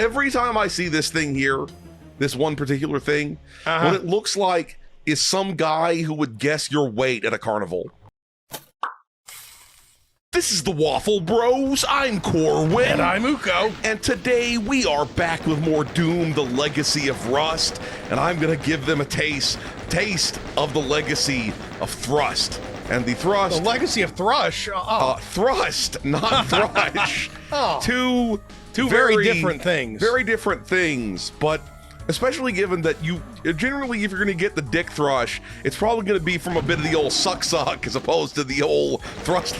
every time I see this thing here, this one particular thing, what it looks like is some guy who would guess your weight at a carnival. This is the Waffle Bros. I'm Corwin. And I'm Uko. And today we are back with more Doom, the Legacy of Rust. And I'm going to give them a taste of the Legacy of Thrust. And the Thrust... The Legacy of Thrush? Thrust, not Thrush. Two very different things. Very different things, but... especially given that you generally, if you're going to get the dick thrush, it's probably going to be from a bit of the old suck as opposed to the old thrust.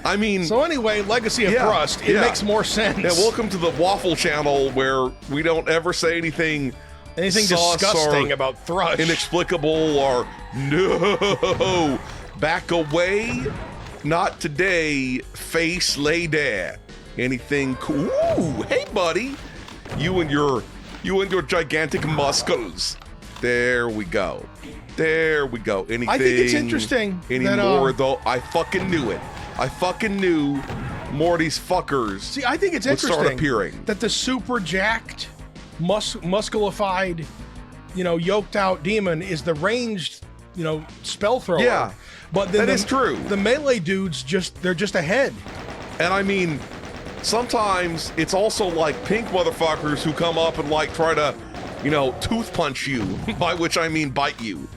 I mean, so anyway, Legacy of Thrust, it makes more sense. Yeah, welcome to the Waffle Channel, where we don't ever say anything disgusting about thrush, inexplicable, or no, back away, not today, face lay there, anything cool. Ooh, hey buddy, you and your gigantic muscles. There we go. There we go. Anything? I think it's interesting. Anymore though? I fucking knew it. I fucking knew more of these fuckers. See, I think it's interesting start appearing. That the super jacked, musculified, yoked out demon is the ranged, spell thrower. Yeah, but then that is true. The melee dudes they're just ahead. And I mean, sometimes it's also like pink motherfuckers who come up and like try to, tooth punch you, by which I mean bite you.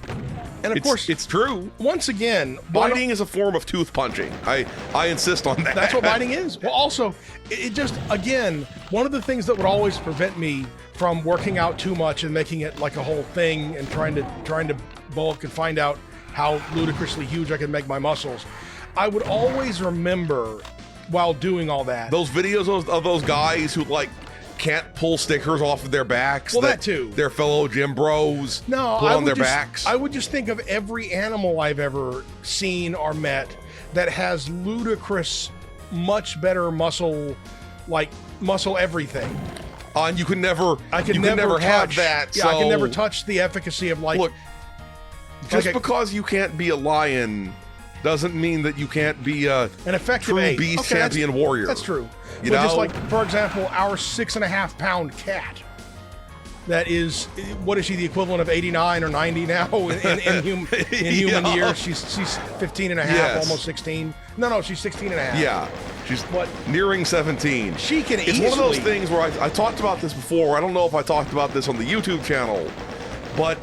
And of course, it's true. Once again, biting is a form of tooth punching. I insist on that. That's what biting is. Well, also, it just, again, one of the things that would always prevent me from working out too much and making it like a whole thing and trying to bulk and find out how ludicrously huge I can make my muscles, I would always remember while doing all that, those videos of those guys who like can't pull stickers off of their backs. Well, that too. Their fellow gym bros put on their backs. I would just think of every animal I've ever seen or met that has ludicrous, much better muscle everything. And you can never, never have that. Yeah, I can never touch the efficacy of look. Just because you can't be a lion doesn't mean that you can't be an effective true beast champion warrior. That's true. You know? Just like, for example, our 6.5-pound cat. That is, what is she, the equivalent of 89 or 90 now in human years? She's 15 and a half, almost 16. No, she's 16 and a half. Yeah, she's nearing 17. She can It's one of those things where I talked about this before. I don't know if I talked about this on the YouTube channel, but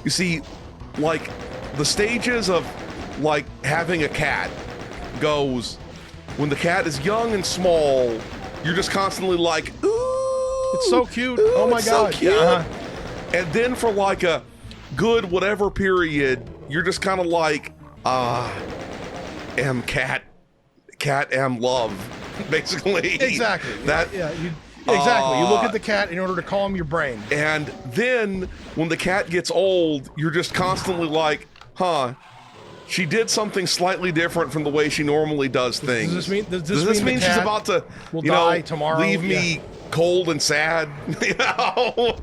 you see, like, the stages of like having a cat goes when the cat is young and small, you're just constantly like, ooh, it's so cute. Ooh, oh my god. So cute. And then for like a good whatever period, you're just kind of like, am cat am love, basically. Exactly. Exactly. You look at the cat in order to calm your brain. And then when the cat gets old, you're just constantly like, she did something slightly different from the way she normally does things. Does this mean she's about to, die tomorrow? Leave me cold and sad? But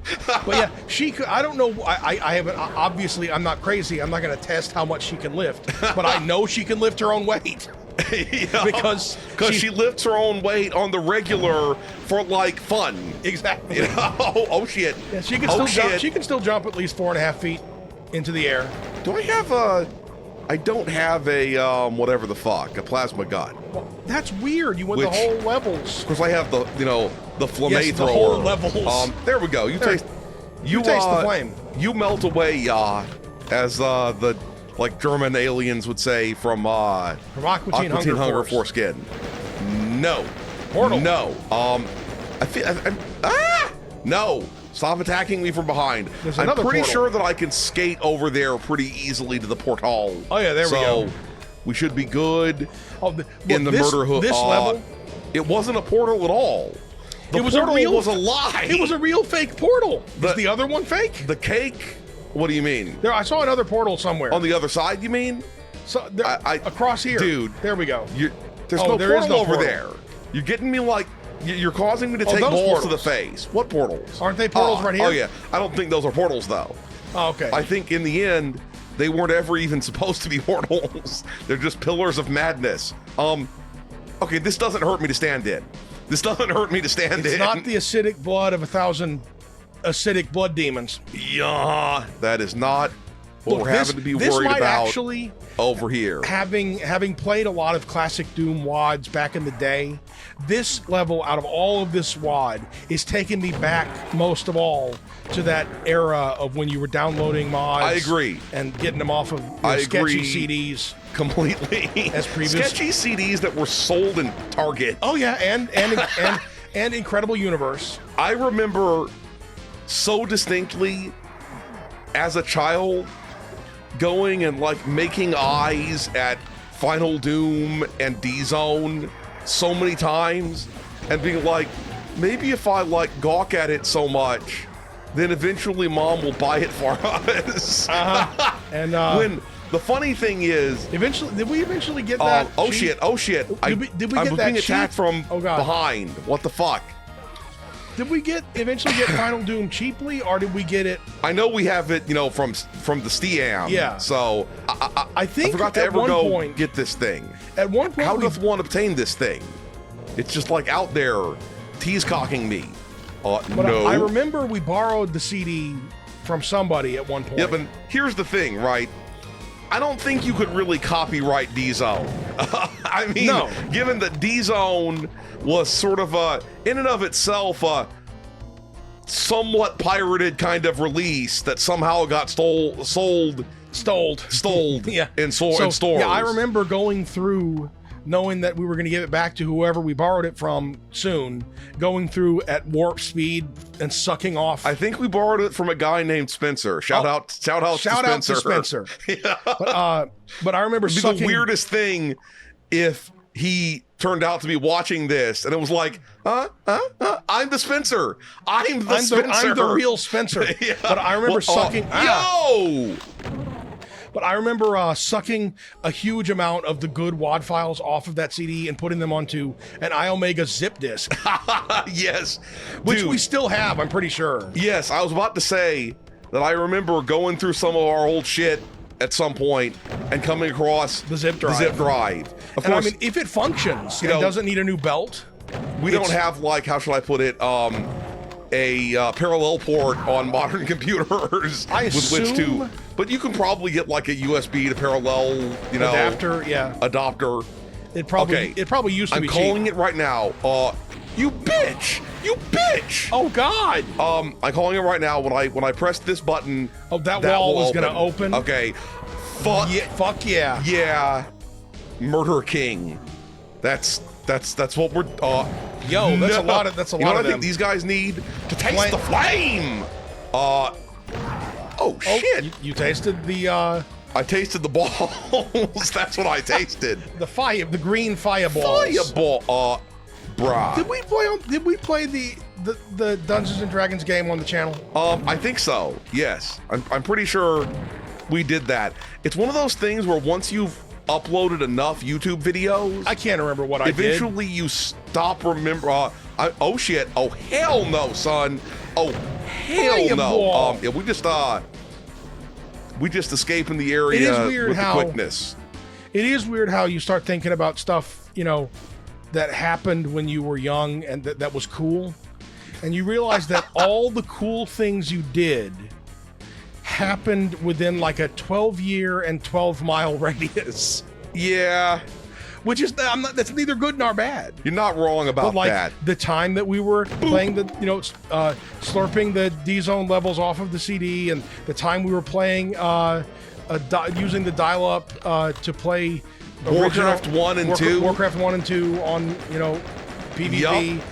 yeah, she could. I don't know. I haven't. Obviously, I'm not crazy. I'm not going to test how much she can lift, but I know she can lift her own weight. Because she lifts her own weight on the regular for like fun. Exactly. Oh shit. Yeah, she can still jump. She can still jump at least 4.5 feet into the air. Do I have a? I don't have a whatever the fuck, a plasma gun. Well, that's weird. You went the whole levels. Of course, I have the the flamme thrower. The whole levels. There we go. You taste the flame. You melt away, as the like German aliens would say from Aqua Teen Hunger Foreskin. No. Portal. No. I feel. No. Stop attacking me from behind. I'm pretty sure that I can skate over there pretty easily to the portal. Oh yeah, there we go. We should be good in the murder hook. This level, it wasn't a portal at all. The portal was a lie. It was a real fake portal. Is the other one fake? The cake? What do you mean? I saw another portal somewhere. On the other side, you mean? So across here, dude. There we go. There's no portal over there. You're getting me like. You're causing me to take balls to the face. What portals? Aren't they portals right here? Oh yeah. I don't think those are portals though. Oh, okay. I think in the end, they weren't ever even supposed to be portals. They're just pillars of madness. Okay, this doesn't hurt me to stand in. This doesn't hurt me to stand in. It's not the acidic blood of 1,000 acidic blood demons. Yeah, that is not what Look, we're having to be this worried might about actually, over here. having played a lot of classic Doom WADs back in the day, this level out of all of this WAD is taking me back most of all to that era of when you were downloading mods. I agree. And getting them off of I sketchy agree. CDs. Completely. As previous. Sketchy CDs that were sold in Target. Oh yeah, and Incredible Universe. I remember so distinctly as a child going and like making eyes at Final Doom and D-Zone so many times and being like, maybe if I like gawk at it so much, then eventually mom will buy it for us. And when the funny thing is, did we eventually get that? oh sheet? shit! Did we get I'm that being attacked sheet? from Oh, God. behind. What the fuck? Did we eventually get Final Doom cheaply, or did we get it? I know we have it, from the Steam. Yeah. So I think I forgot to at ever one go point- get this thing. At one point, How doth one obtain this thing? It's just like out there, tease-cocking me. but No. I remember we borrowed the CD from somebody at one point. Yeah, but here's the thing, right? I don't think you could really copyright D-Zone. I mean, No. given that D-Zone was sort of in and of itself, a somewhat pirated kind of release that somehow got sold Yeah. in stores. Yeah, I remember going through, knowing that we were going to give it back to whoever we borrowed it from soon, going through at warp speed and sucking off. I think we borrowed it from a guy named Spencer. Shout out to Spencer. Yeah. But I remember It'd be sucking. the weirdest thing if he turned out to be watching this and it was like, I'm the Spencer. I'm the real Spencer. Yeah. But I remember sucking. Yo! But I remember sucking a huge amount of the good WAD files off of that CD and putting them onto an iOmega zip disk, Yes. which Dude, we still have, I'm pretty sure. yes, I was about to say that I remember going through some of our old shit at some point and coming across The zip drive. Of And I course, mean, if it functions, You it know, doesn't need a new belt. we don't have, like, how should I put it, a parallel port on modern computers I with which assume- to, but you can probably get like a USB to parallel, Adapter, yeah. adapter. It probably used to I'm be calling cheap. it right now. You bitch! Oh God! I'm calling it right now. When I press this button, Oh, that wall will is gonna open. Okay. Fuck Fuck yeah! yeah, Murder King. That's what we're. Yo, that's a lot of You know lot what of I them. think these guys need to taste Flame. the flame. Oh shit! You tasted the I tasted the balls. That's what I tasted. the green fireballs. Fireball. Bruh. Did we play the Dungeons and Dragons game on the channel? I think so. Yes, I'm pretty sure we did that. It's one of those things where once you've uploaded enough YouTube videos, I can't remember what I did. eventually you stop remember. Oh shit! Oh hell no, son! Oh hell no! Fireball. Yeah, we just escaping the area It is weird with how- the quickness. It is weird how you start thinking about stuff, that happened when you were young and that was cool. And you realize that all the cool things you did happened within like a 12-year and 12-mile radius. Yeah, Which is, that's neither good nor bad. you're not wrong about But like that. the time that we were playing slurping the D-Zone levels off of the CD, and the time we were playing, using the dial-up to play Warcraft 1 and 2. Warcraft 1 and 2 on, PvP. Yup.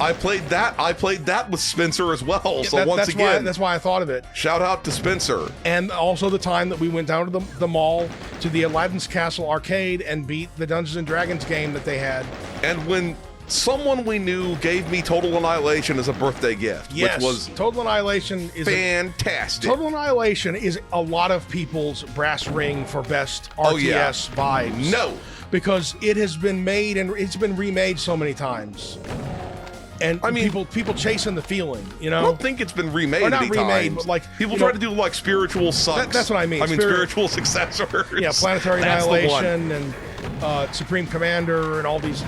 I played that. I played that with Spencer as well. So once again, that's why I thought of it. shout out to Spencer. And also the time that we went down to the mall to the Aladdin's Castle arcade and beat the Dungeons and Dragons game that they had. And when someone we knew gave me Total Annihilation as a birthday gift, Yes, which was Total Annihilation is fantastic. Total Annihilation is a lot of people's brass ring for best RTS Oh, yeah. vibes. No. Because it has been made and it's been remade so many times. And I mean, people chasing the feeling, I don't think it's been remade Or not any remade, times. but like, people you try know- to do like spiritual sucks. That's what I mean. I mean spiritual successors. Yeah, Planetary That's the one. Annihilation and Supreme Commander and all these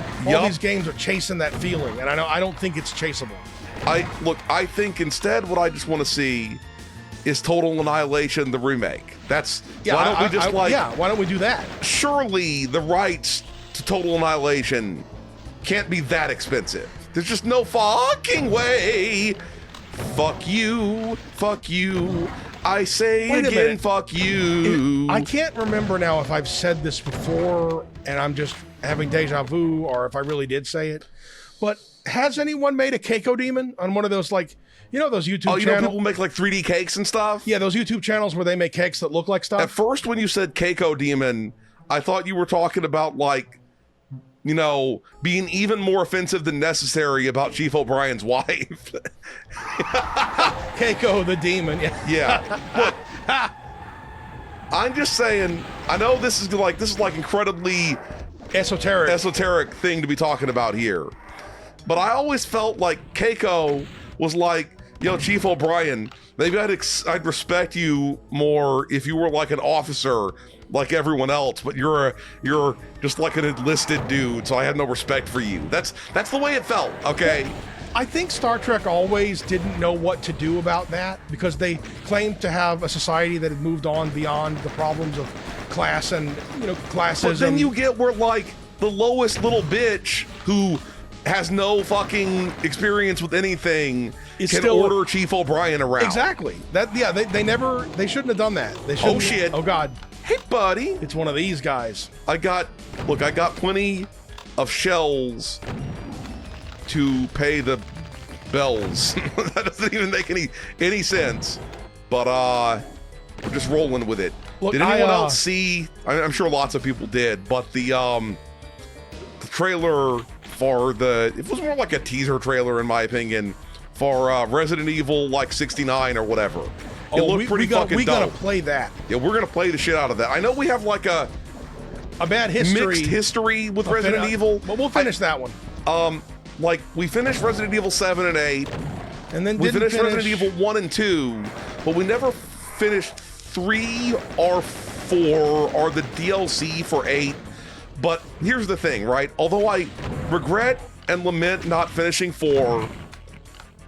games are chasing that feeling, and I don't think it's chaseable. I think instead what I just want to see is Total Annihilation, the remake. Why don't we do that? Surely the rights to Total Annihilation can't be that expensive. There's just no fucking way. Fuck you. I say again, fuck you. I can't remember now if I've said this before and I'm just having deja vu, or if I really did say it. But has anyone made a Keiko demon on one of those, like, those YouTube channels? Know people make like 3D cakes and stuff? Yeah, those YouTube channels where they make cakes that look like stuff. At first, when you said Keiko demon, I thought you were talking about, like, being even more offensive than necessary about Chief O'Brien's wife. Keiko the demon, yeah. Yeah. Look, I'm just saying, I know this is like incredibly esoteric thing to be talking about here. But I always felt like Keiko was like, Chief O'Brien, maybe I'd respect you more if you were like an officer like everyone else, but you're just like an enlisted dude, so I had no respect for you. That's the way it felt, okay? I think Star Trek always didn't know what to do about that, because they claimed to have a society that had moved on beyond the problems of class and, classism. But then you get where, like, the lowest little bitch who has no fucking experience with anything can order Chief O'Brien around. Exactly. They shouldn't have done that. They Oh shit. Oh God. Hey buddy. It's one of these guys. I got plenty of shells to pay the bells. That doesn't even make any sense. But we're just rolling with it. Look, did anyone else see? I'm sure lots of people did, but the trailer for it was more like a teaser trailer in my opinion for Resident Evil like 69 or whatever. It looked pretty fucking dope. We gotta play that. Yeah, we're gonna play the shit out of that. I know we have like a bad history, mixed history with Resident Evil. But we'll finish that one. Like we finished Resident Evil 7 and 8, and then we finished Resident Evil 1 and 2, but we never finished 3 or 4 or the DLC for 8. But here's the thing, right? Although I regret and lament not finishing 4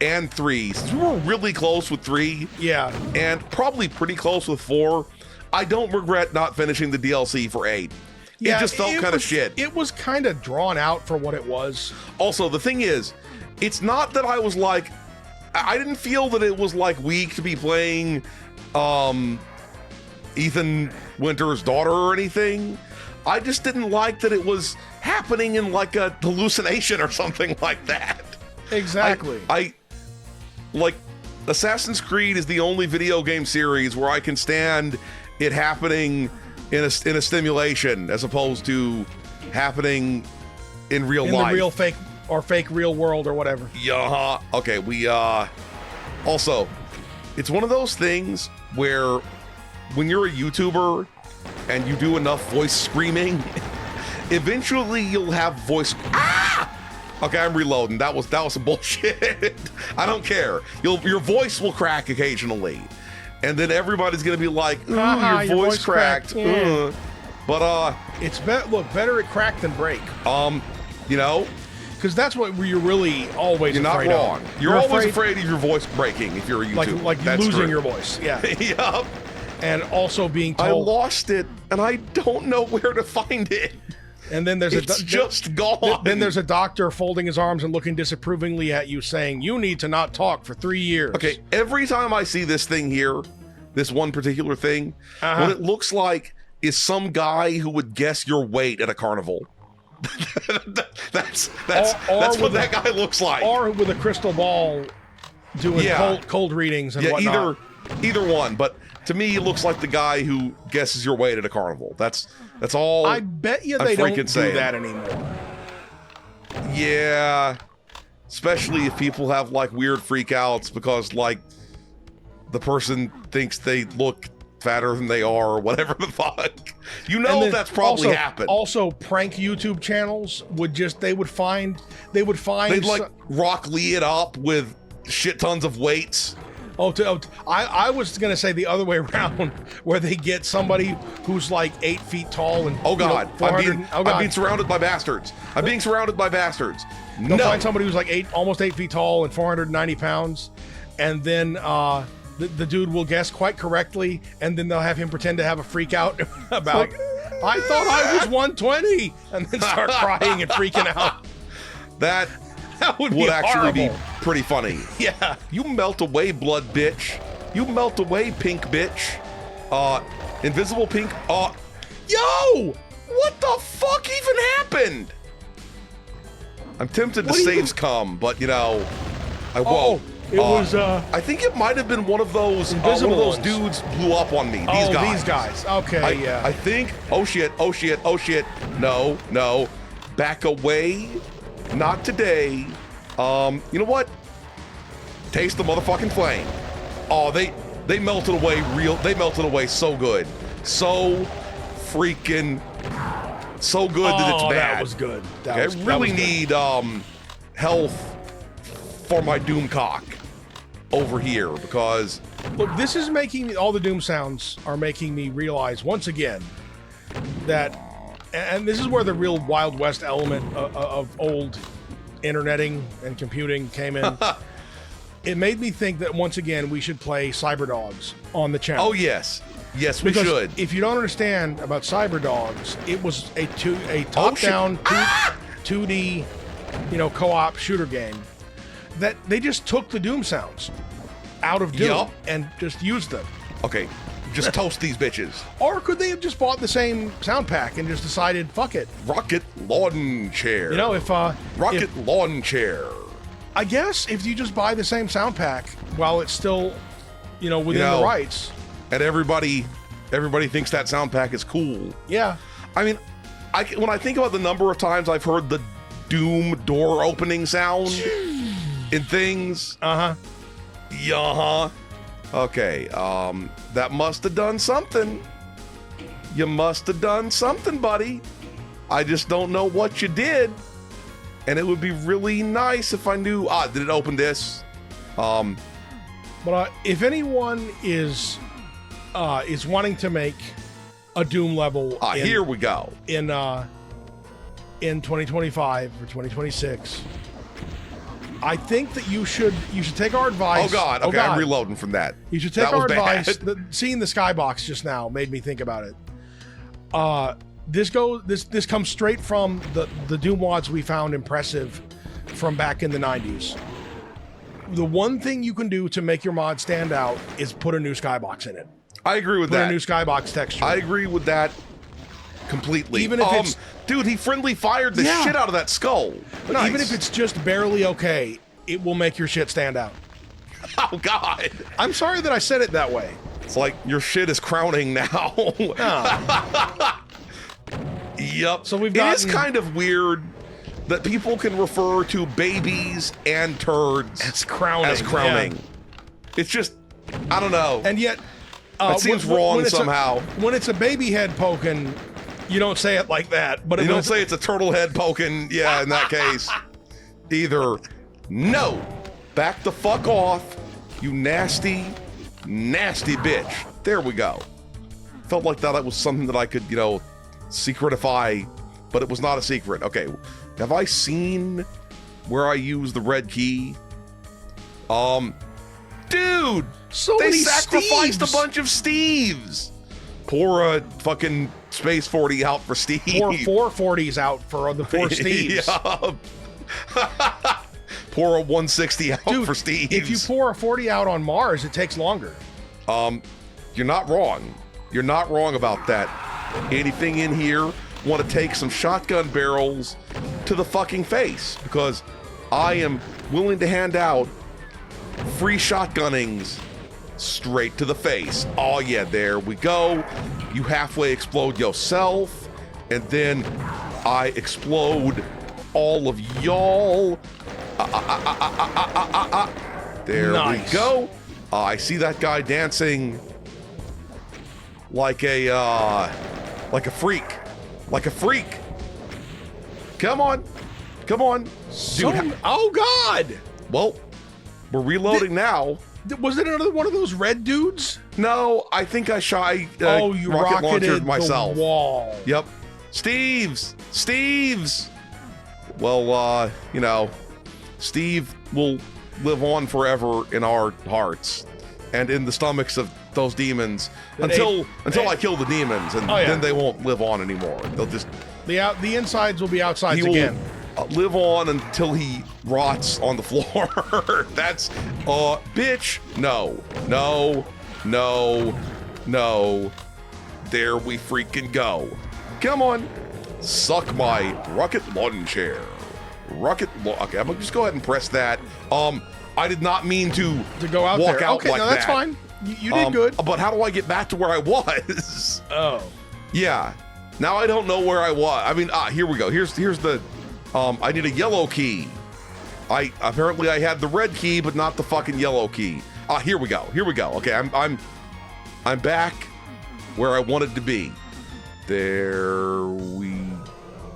and 3, since we were really close with 3, yeah, and probably pretty close with 4, I don't regret not finishing the DLC for 8. Yeah, it just felt kind of shit. It was kind of drawn out for what it was. Also, the thing is, it's not that I was like, I didn't feel that it was like weak to be playing Ethan Winter's daughter or anything. I just didn't like that it was happening in like a hallucination or something like that. Exactly. I like Assassin's Creed is the only video game series where I can stand it happening in a stimulation as opposed to happening in real life. In the real fake real world or whatever. Yeah. Okay, we also, it's one of those things where when you're a YouTuber and you do enough voice screaming, eventually you'll have voice. Okay, I'm reloading. That was some bullshit. I don't care. Your voice will crack occasionally, and then everybody's gonna be like, "Ooh, your voice cracked." Yeah. But it's better it crack than break. Because that's what you're really always afraid of. You're not wrong. You're always afraid of your voice breaking if you're a YouTuber. Like losing your voice. Yeah. Yep. And also being told, I lost it, and I don't know where to find it. And then it's just gone. Then there's a doctor folding his arms and looking disapprovingly at you, saying, "You need to not talk for 3 years." Okay, every time I see this thing here, this one particular thing, what it looks like is some guy who would guess your weight at a carnival. that's what that guy looks like. Or with a crystal ball doing cold readings and whatnot. Either one, but to me, it looks like the guy who guesses your weight at a carnival. That's all. I bet you they don't do that anymore. Yeah, especially if people have like weird freakouts because like the person thinks they look fatter than they are or whatever the fuck. That's probably happened. Also, prank YouTube channels would find they'd like Rock Lee it up with shit tons of weights. I was gonna say the other way around, where they get somebody who's like 8 feet tall and Oh God, you know, I'm being surrounded by bastards. I'm being surrounded by bastards. They'll find somebody who's like almost 8 feet tall and 490 pounds, and then the dude will guess quite correctly, and then they'll have him pretend to have a freak out about. I thought I was 120, and then start crying and freaking out. That would actually be horrible. pretty funny. Yeah. You melt away, blood bitch. You melt away, pink bitch. Invisible pink. Yo! What the fuck even happened? I'm tempted to saves come, but you know, I won't. It was. I think it might have been one of those Invisible dudes blew up on me. These guys. Okay, yeah. I think. Oh shit! Oh shit! Oh shit! No, no. Back away. Not today. You know what? Taste the motherfucking flame. Oh, they melted away They melted away so good. So freaking so good that it's bad. That was good. I really need health for my doom cock over here, because look, this is making all the doom sounds are making me realize once again that, and this is where the real Wild West element of old interneting and computing came in. It made me think that once again we should play Cyberdogs on the channel. Oh yes, yes we because should. if you don't understand about Cyberdogs, it was a top-down 2D, you know, co-op shooter game that they just took the Doom sounds out of Doom and just used them. Okay, just toast these bitches. Or could they have just bought the same sound pack and just decided, fuck it? Rocket lawn chair. You know, if lawn chair. I guess if you just buy the same sound pack while it's still, you know, within the rights. And everybody thinks that sound pack is cool. Yeah. I mean, when I think about the number of times I've heard the Doom door opening sound in things. Okay, that must have done something. You must have done something, buddy. I just don't know what you did. And it would be really nice if I knew. Did it open this? But if anyone is wanting to make a Doom level, here we go. In 2025 or 2026, I think that you should take our advice. Oh God! Okay, I'm reloading from that. You should take our advice. Seeing the skybox just now made me think about it. This comes straight from the Doom mods we found impressive from back in the 90s. The one thing you can do to make your mod stand out is put a new skybox in it. I agree with that. Put a new skybox texture. I agree with that completely. Even if it's dude, he friendly fired the shit out of that skull. Nice. Even if it's just barely okay, it will make your shit stand out. Oh God! I'm sorry that I said it that way. It's like your shit is crowning now. Yep. So It is kind of weird that people can refer to babies and turds as crowning. Yeah. It's just, I don't know. And yet, it seems wrong somehow. When it's a baby head poking, you don't say it like that. But you don't say it's a turtle head poking. Yeah, in that case, either. No, back the fuck off, you nasty, nasty bitch. There we go. Felt like that was something that I could, you know, secretify, but it was not a secret. Okay, have I seen where I use the red key? Dude, they sacrificed a bunch of Steves. Pour a fucking Space 40 out for Steve. Pour 440s out for the 4 Steves. Pour a 160 out for Steve. If you pour a 40 out on Mars, it takes longer. You're not wrong. You're not wrong about that. Anything in here want to take some shotgun barrels to the fucking face, because I am willing to hand out free shotgunnings straight to the face. Oh yeah, there we go. You halfway explode yourself, and then I explode all of y'all. There we go. I see that guy dancing like a freak. Like a freak. Come on. Come on. Dude, oh God. Well, we're reloading now. Was it another one of those red dudes? No, I think I shy You rocket launched the myself. wall. Yep. Steve's. Well, you know, Steve will live on forever in our hearts and in the stomachs of those demons until I kill the demons, and then they won't live on anymore. They'll just the insides will be outsides again. Live on until he rots on the floor. That's bitch. No. There we freaking go. Come on. Suck my rocket launcher. Okay, I'm gonna just go ahead and press that. I did not mean to go out walk there. out Okay, like no, that's fine. You did good. But how do I get back to where I was? Oh. Yeah. Now I don't know where I was. I mean, here we go. Here's the I need a yellow key. Apparently I had the red key, but not the fucking yellow key. Here we go. Okay, I'm back where I wanted to be. There we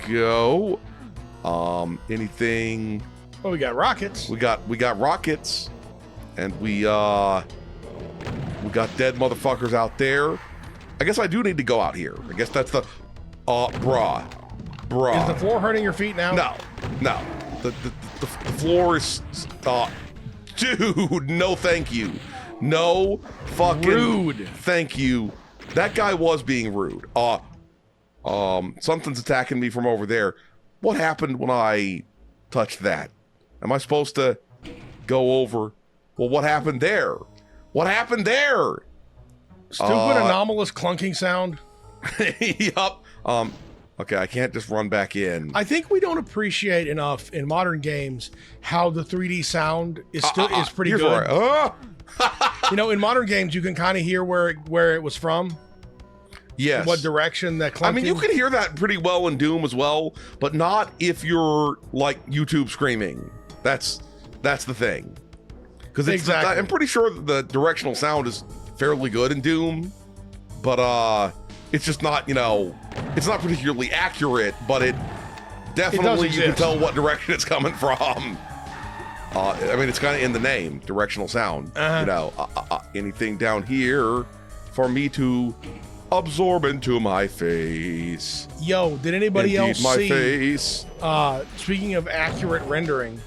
go. Anything? Oh, we got rockets. We got rockets, and we got dead motherfuckers out there. I guess I do need to go out here. I guess that's the bruh. Is the floor hurting your feet now? No. The floor is dude, no thank you. No fucking rude. Thank you. That guy was being rude. Something's attacking me from over there. What happened when I touched that? Am I supposed to go over? Well, what happened there? Stupid anomalous clunking sound. Yup. Okay, I can't just run back in. I think we don't appreciate enough in modern games how the 3D sound is pretty good. Right. You know, in modern games, you can kind of hear where it was from. Yes. What direction that clunking. I mean, you can hear that pretty well in Doom as well, but not if you're like YouTube screaming. That's the thing. Because exactly. I'm pretty sure the directional sound is fairly good in Doom, but it's just not, you know, it's not particularly accurate, but it definitely, you can tell what direction it's coming from. I mean, it's kind of in the name, directional sound. You know, anything down here for me to absorb into my face. Yo, did anybody else my see? Face. Speaking of accurate rendering,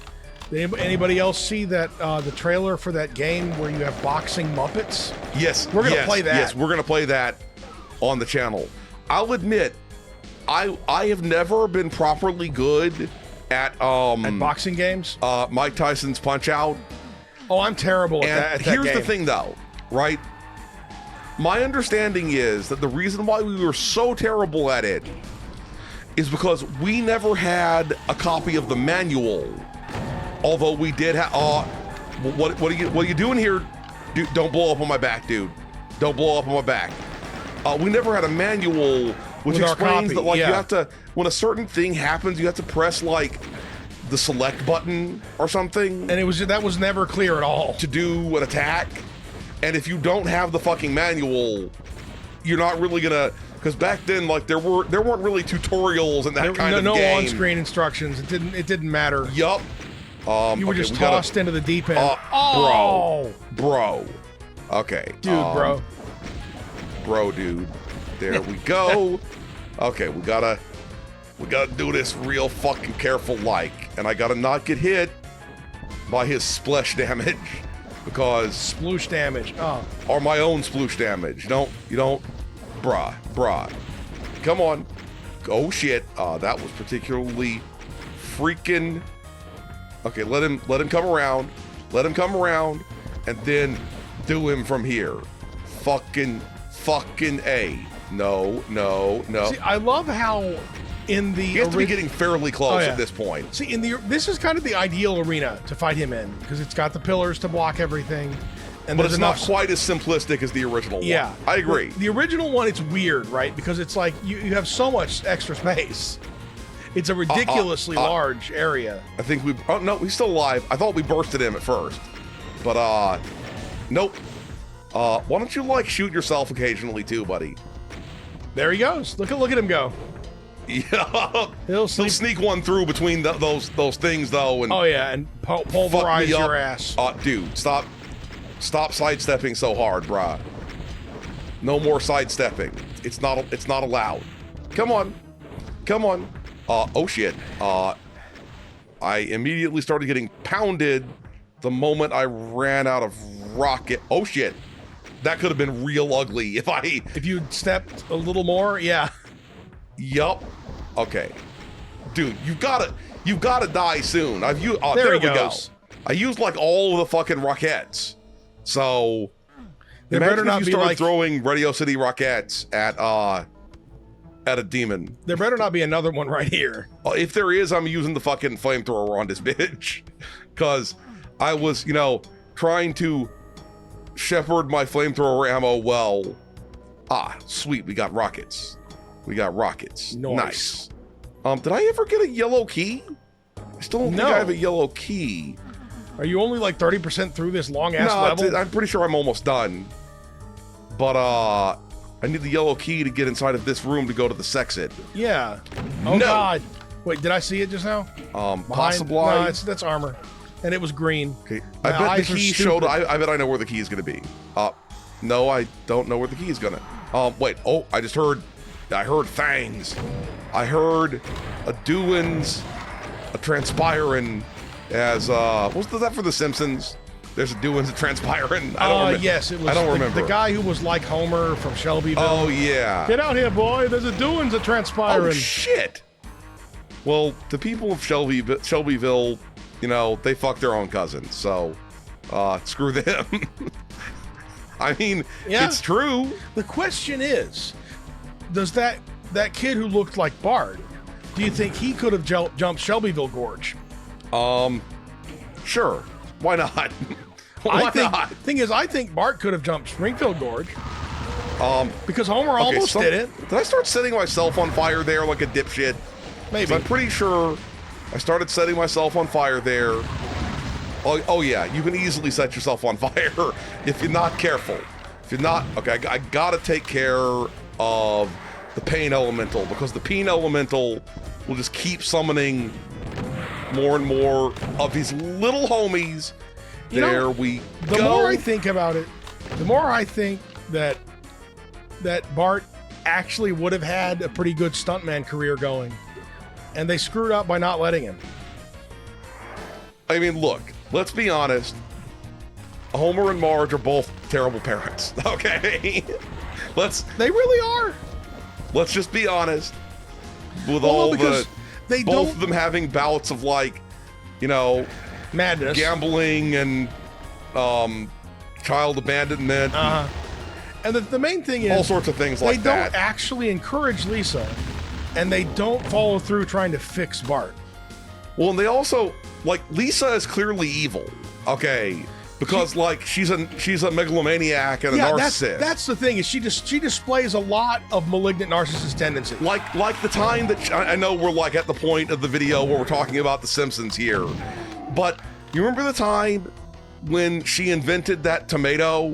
did anybody else see that the trailer for that game where you have boxing Muppets? Yes, we're gonna play that. Yes, we're gonna play that on the channel. I'll admit, I have never been properly good at boxing games. Mike Tyson's Punch Out. Oh, I'm terrible at that here's game. the thing, though, right? My understanding is that the reason why we were so terrible at it is because we never had a copy of the manual. Although we did have. What are you doing here? Dude, don't blow up on my back, dude. Don't blow up on my back. We never had a manual which explains that, like, you have to, when a certain thing happens, you have to press like the select button or something. And that was never clear at all. To do an attack. And if you don't have the fucking manual, you're not really gonna, because back then, like, there weren't really tutorials and that kind of game. No on-screen instructions. It didn't matter. Yup. You were just tossed into the deep end. Bro. Okay. Dude, Bro, dude. There we go. Okay, we gotta do this real fucking careful, like, and I gotta not get hit by his splash damage, because sploosh damage. Or my own sploosh damage. You don't, bruh. Come on. Oh shit. That was particularly freaking. Okay, let him come around. Let him come around, and then do him from here. Fucking A. No. See, I love how in the... He has to be getting fairly close at this point. See, this is kind of the ideal arena to fight him in, because it's got the pillars to block everything. And but it's not quite as simplistic as the original one. Yeah. I agree. The original one, it's weird, right? Because it's like, you have so much extra space. It's a ridiculously large area. I think we... Oh, no, he's still alive. I thought we bursted him at first. But, nope. Why don't you, like, shoot yourself occasionally, too, buddy? There he goes. Look at him go. Yeah. He'll sneak one through between those things, though. And and pulverize your ass. Dude, stop Stop sidestepping so hard, brah. No more sidestepping. It's not allowed. Come on. Come on. Oh shit. I immediately started getting pounded the moment I ran out of rocket. Oh shit. That could have been real ugly if you'd stepped a little more, yeah. Yup. Okay. Dude, you gotta die soon. There we he go. goes. I used like all of the fucking rockets. So There imagine better not if be you started like throwing Radio City rockets at a demon. there better not be another one right here. If there is, I'm using the fucking flamethrower on this bitch. Cause I was, trying to shepherd my flamethrower ammo well. Sweet, we got rockets. We got rockets. Nice. Did I ever get a yellow key? I still don't think I have a yellow key. Are you only like 30% through this long ass No, level? I'm pretty sure I'm almost done. But I need the yellow key to get inside of this room to go to the sexit. Yeah. Oh No. God. Wait, did I see it just now? Possibly. No, that's armor. And it was green. Okay. My I bet the eyes are key stupid. showed. I bet I know where the key is going to be. No, I don't know where the key is going to. Wait. Oh, I heard fangs. I heard a doings, a transpiring, as was that for The Simpsons? There's a doings, a transpiring. I don't remember. Yes, it was. I don't remember. The guy who was like Homer from Shelbyville. Oh yeah. Get out here, boy. There's a doings, a transpiring. Oh shit. Well, the people of Shelbyville, they fuck their own cousins, so screw them. I mean, Yeah. it's true. The question is, does that kid who looked like Bart, do you think he could have jumped Shelbyville Gorge? Sure. Why not? Why not? Thing is, I think Bart could have jumped Springfield Gorge. Because Homer Okay, almost did it. Did I start setting myself on fire there like a dipshit? 'Cause Maybe. I'm pretty sure I started setting myself on fire there. Oh yeah, you can easily set yourself on fire if you're not careful. If you're not, okay, I gotta take care of the pain elemental, because the pain elemental will just keep summoning more and more of his little homies. There we go. The more I think about it, the more I think that Bart actually would have had a pretty good stuntman career going, and they screwed up by not letting him. I mean, look, let's be honest. Homer and Marge are both terrible parents. Okay, They really are. let's just be honest. With Well, all because they both don't of them having bouts of madness. gambling and child abandonment, And the main thing is all sorts of things like they that. don't actually encourage Lisa, and they don't follow through trying to fix Bart. Well, and they also Lisa is clearly evil. Okay. Because she's a megalomaniac and a narcissist. That's the thing, is she displays a lot of malignant narcissist tendencies. Like the time that I know we're at the point of the video where we're talking about The Simpsons here, but you remember the time when she invented that tomato,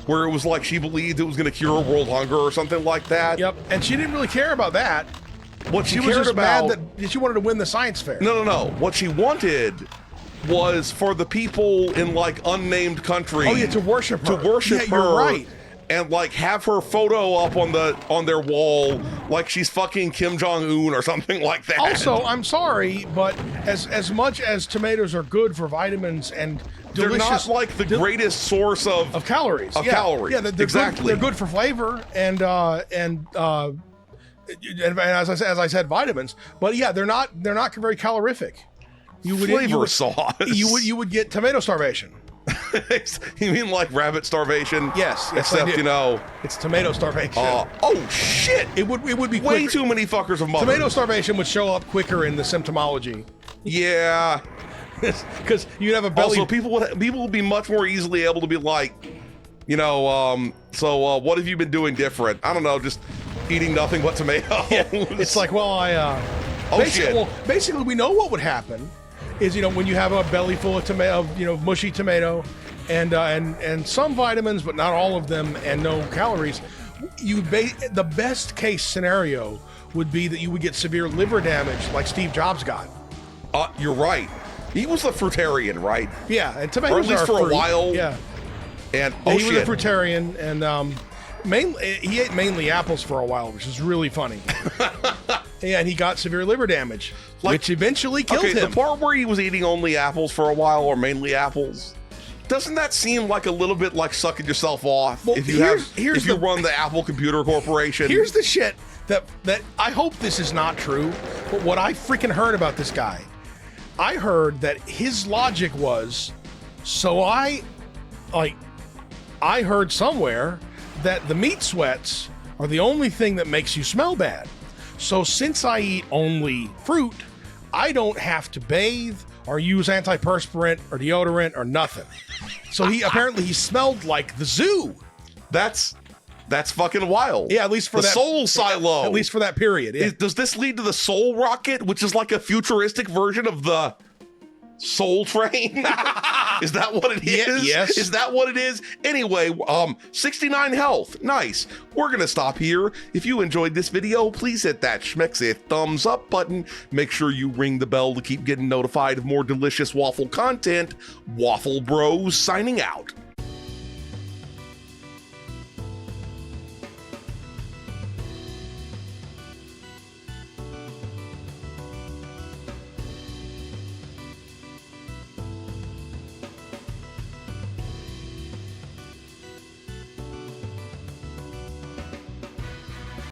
where it was she believed it was going to cure world hunger or something like that? Yep, and she didn't really care about that. What she was cared just about? mad that she wanted to win the science fair. No. What she wanted was for the people in unnamed country. Oh yeah, to worship her. her. You're right. And have her photo up on their wall like she's fucking Kim Jong-un or something like that. Also, I'm sorry, but as much as tomatoes are good for vitamins and delicious, they're not the greatest source of calories. Calories. Yeah, they're exactly. Good, they're good for flavor and as I said, vitamins. But yeah, they're not very calorific. Flavor sauce. You would get tomato starvation. You mean rabbit starvation? Yes, Except it's tomato starvation. Oh shit! It would be way quicker. too many fuckers of mothers. Tomato starvation would show up quicker in the symptomology. Yeah, because you'd have a belly. Also, people would be much more easily able to be so what have you been doing different? I don't know, just eating nothing but tomatoes. Yeah. It's basically we know what would happen is when you have a belly full of tomato, mushy tomato, and some vitamins, but not all of them, and no calories. The best case scenario would be that you would get severe liver damage, like Steve Jobs got. You're right. He was a fruitarian, right? Yeah, and tomatoes or at least are for fruit. a while. Yeah. And Yeah, oh he was a shit, fruitarian, and he ate mainly apples for a while, which is really funny. Yeah, and he got severe liver damage, which eventually killed him. the part where he was eating only apples for a while, or mainly apples, doesn't that seem like a little bit like sucking yourself off? Well, if you run the Apple Computer Corporation. Here's the shit that I hope this is not true, but what I freaking heard about this guy, I heard that his logic was, I heard somewhere that the meat sweats are the only thing that makes you smell bad. So since I eat only fruit, I don't have to bathe or use antiperspirant or deodorant or nothing. So he smelled like the zoo. That's fucking wild. Yeah, at least for the that soul silo. At least for that period. Yeah. Does this lead to the soul rocket, which is like a futuristic version of the soul train? Is that what it is? Yes. Is that what it is? Anyway, 69 health. Nice. We're going to stop here. If you enjoyed this video, please hit that schmexy thumbs up button. Make sure you ring the bell to keep getting notified of more delicious waffle content. Waffle Bros signing out.